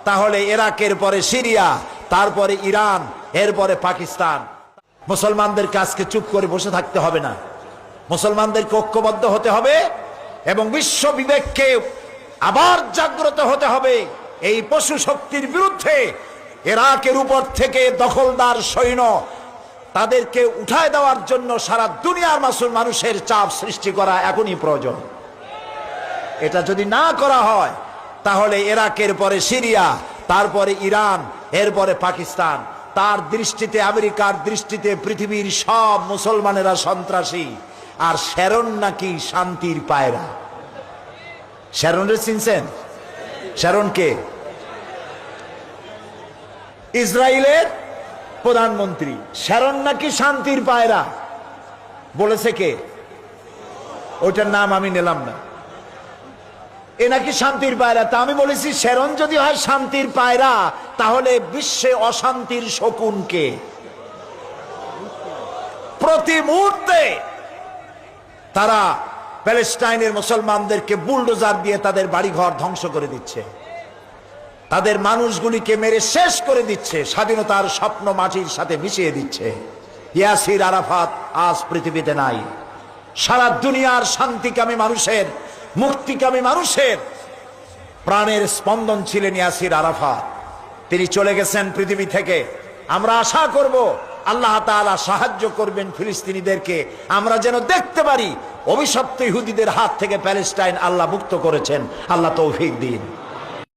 তাহলে ইরাকের পরে সিরিয়া, তারপরে ইরান, এরপরে পাকিস্তান। মুসলমানদেরকে আজকে চুপ করে বসে থাকতে হবে না, মুসলমানদেরকে ঐক্যবদ্ধ হতে হবে এবং বিশ্ব বিবেককে আবার জাগ্রত হতে হবে। এই পশু শক্তির বিরুদ্ধে ইরাকের উপর থেকে দখলদার সৈন্য তাদেরকে উঠায় দেওয়ার জন্য সারা দুনিয়ার মানুষের চাপ সৃষ্টি করা এখনই প্রয়োজন। এটা যদি না করা হয় তাহলে ইরাকের পরে সিরিয়া, তারপরে ইরান, এরপরে পাকিস্তান। তার দৃষ্টিতে, আমেরিকার দৃষ্টিতে পৃথিবীর সব মুসলমানেরা সন্ত্রাসী, আর শ্যারন নাকি শান্তির পায়রা। শ্যারনরে চিনছেন? শ্যারনকে ইসরায়েলের প্রধানমন্ত্রী, শ্যারন নাকি শান্তির পায়রা বলেছে কে? ওইটার নাম আমি নিলাম না। এ নাকি শান্তির পায়রা। তা আমি বলেছি শ্যারন যদি হয় শান্তির পায়রা, তাহলে বিশ্বে অশান্তির শকুন কে? প্রতি মুহূর্তে তারা প্যালেস্টাইনের মুসলমানদেরকে বুলডোজার দিয়ে তাদের বাড়িঘর ধ্বংস করে দিচ্ছে, তাদের মানুষগুলিকে মেরে শেষ করে দিচ্ছে, স্বাধীনতার স্বপ্ন মাটির সাথে মিশিয়ে দিচ্ছে। ইয়াসির আরাফাত আজ পৃথিবীতে নাই। সারা দুনিয়ার শান্তিকামী মানুষের, মুক্তিকামী মানুষের প্রাণের স্পন্দন ছিলেন ইয়াসির আরাফাত। তিনি চলে গেছেন পৃথিবী থেকে। আমরা আশা করব আল্লাহ তাআলা সাহায্য করবেন ফিলিস্তিনিদেরকে, আমরা যেন দেখতে পারি অভিশপ্ত ইহুদিদের হাত থেকে প্যালেস্টাইন আল্লাহ মুক্ত করেছেন। আল্লাহ তৌফিক দিন।